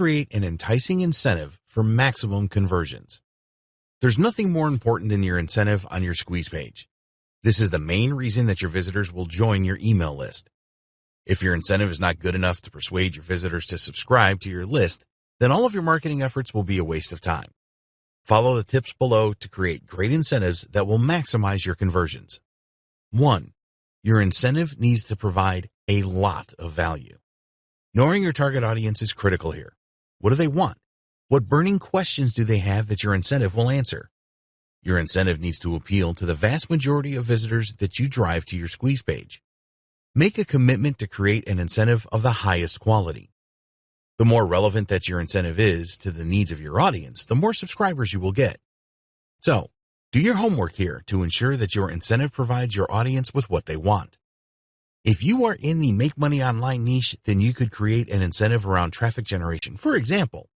create an enticing incentive for maximum conversions. There's nothing more important than your incentive on your squeeze page. This is the main reason that your visitors will join your email list. If your incentive is not good enough to persuade your visitors to subscribe to your list, then all of your marketing efforts will be a waste of time. Follow the tips below to create great incentives that will maximize your conversions. 1. Your incentive needs to provide a lot of value. Knowing your target audience is critical here. What do they want? What burning questions do they have that your incentive will answer? Your incentive needs to appeal to the vast majority of visitors that you drive to your squeeze page. Make a commitment to create an incentive of the highest quality. The more relevant that your incentive is to the needs of your audience, the more subscribers you will get. So, do your homework here to ensure that your incentive provides your audience with what they want. If you are in the make money online niche, then you could create an incentive around traffic generation. For example,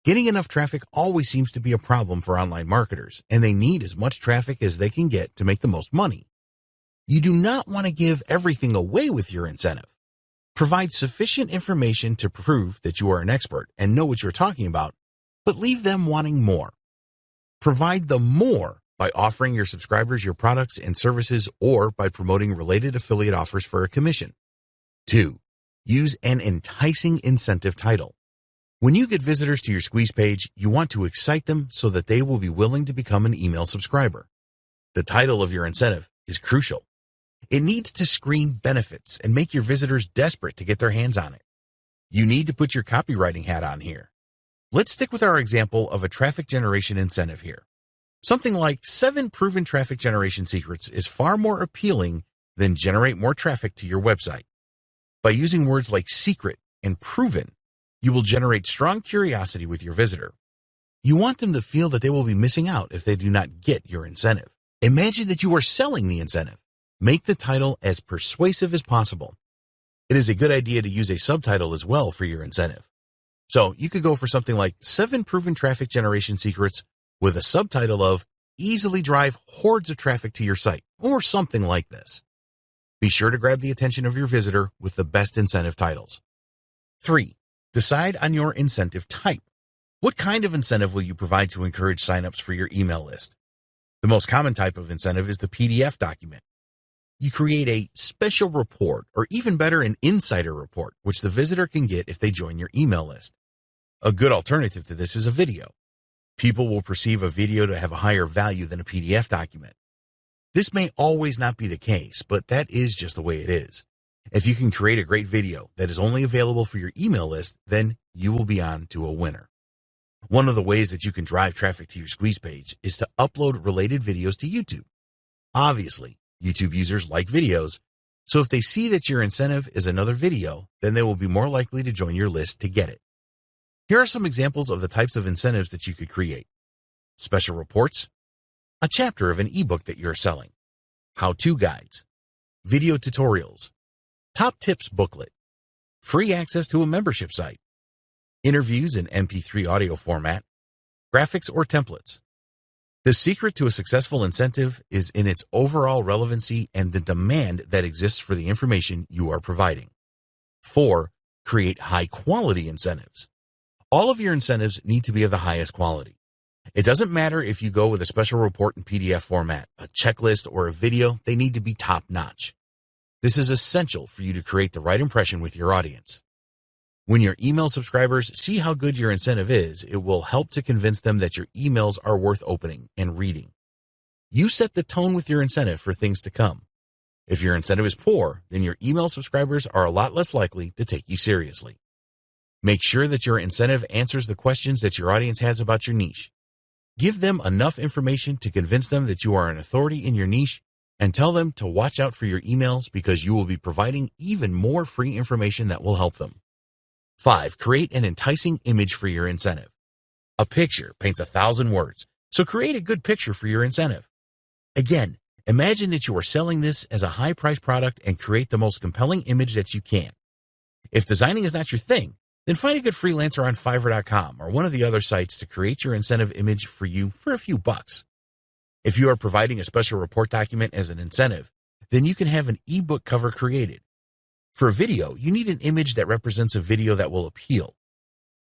getting enough traffic always seems to be a problem for online marketers, and they need as much traffic as they can get to make the most money. You do not want to give everything away with your incentive. Provide sufficient information to prove that you are an expert and know what you're talking about, but leave them wanting more. Provide them more by offering your subscribers your products and services or by promoting related affiliate offers for a commission. 2. Use an enticing incentive title. When you get visitors to your squeeze page, you want to excite them so that they will be willing to become an email subscriber. The title of your incentive is crucial. It needs to scream benefits and make your visitors desperate to get their hands on it. You need to put your copywriting hat on here. Let's stick with our example of a traffic generation incentive here. Something like 7 proven traffic generation secrets is far more appealing than generate more traffic to your website. By using words like secret and proven, you will generate strong curiosity with your visitor. You want them to feel that they will be missing out if they do not get your incentive. Imagine that you are selling the incentive. Make the title as persuasive as possible. It is a good idea to use a subtitle as well for your incentive. So you could go for something like 7 proven traffic generation secrets with a subtitle of easily drive hordes of traffic to your site or something like this. Be sure to grab the attention of your visitor with the best incentive titles. 3. Decide on your incentive type. What kind of incentive will you provide to encourage signups for your email list? The most common type of incentive is the PDF document. You create a special report, or even better, an insider report, which the visitor can get if they join your email list. A good alternative to this is a video. People will perceive a video to have a higher value than a PDF document. This may always not be the case, but that is just the way it is. If you can create a great video that is only available for your email list, then you will be on to a winner. One of the ways that you can drive traffic to your squeeze page is to upload related videos to YouTube. Obviously, YouTube users like videos, so if they see that your incentive is another video, then they will be more likely to join your list to get it. Here are some examples of the types of incentives that you could create. Special reports, a chapter of an ebook that you're selling, how-to guides, video tutorials, top tips booklet, free access to a membership site, interviews in MP3 audio format, graphics or templates. The secret to a successful incentive is in its overall relevancy and the demand that exists for the information you are providing. 4. Create high-quality incentives. All of your incentives need to be of the highest quality. It doesn't matter if you go with a special report in PDF format, a checklist, or a video, they need to be top-notch. This is essential for you to create the right impression with your audience. When your email subscribers see how good your incentive is, it will help to convince them that your emails are worth opening and reading. You set the tone with your incentive for things to come. If your incentive is poor, then your email subscribers are a lot less likely to take you seriously. Make sure that your incentive answers the questions that your audience has about your niche. Give them enough information to convince them that you are an authority in your niche, and tell them to watch out for your emails because you will be providing even more free information that will help them. 5. Create an enticing image for your incentive. A picture paints 1,000 words, so create a good picture for your incentive. Again, imagine that you are selling this as a high-priced product and create the most compelling image that you can. If designing is not your thing, then find a good freelancer on Fiverr.com or one of the other sites to create your incentive image for you for a few bucks. If you are providing a special report document as an incentive, then you can have an ebook cover created. For a video, you need an image that represents a video that will appeal.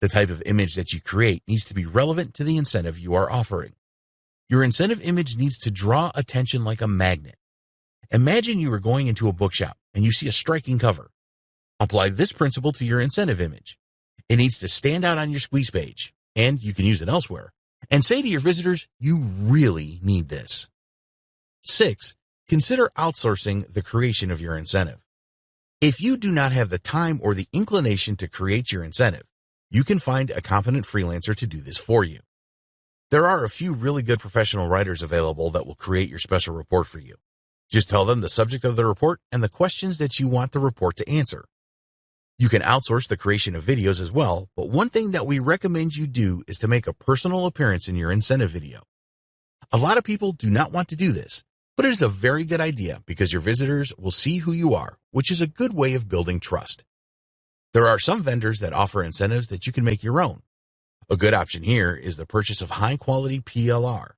The type of image that you create needs to be relevant to the incentive you are offering. Your incentive image needs to draw attention like a magnet. Imagine you are going into a bookshop and you see a striking cover. Apply this principle to your incentive image. It needs to stand out on your squeeze page, and you can use it elsewhere, and say to your visitors, you really need this. 6. Consider outsourcing the creation of your incentive. If you do not have the time or the inclination to create your incentive, you can find a competent freelancer to do this for you. There are a few really good professional writers available that will create your special report for you. Just tell them the subject of the report and the questions that you want the report to answer. You can outsource the creation of videos as well, but one thing that we recommend you do is to make a personal appearance in your incentive video. A lot of people do not want to do this, but it is a very good idea because your visitors will see who you are, which is a good way of building trust. There are some vendors that offer incentives that you can make your own. A good option here is the purchase of high-quality PLR.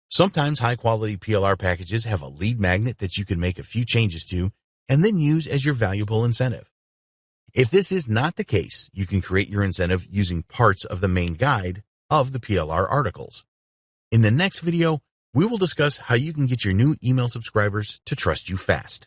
Sometimes high-quality PLR packages have a lead magnet that you can make a few changes to and then use as your valuable incentive. If this is not the case, you can create your incentive using parts of the main guide of the PLR articles. In the next video, we will discuss how you can get your new email subscribers to trust you fast.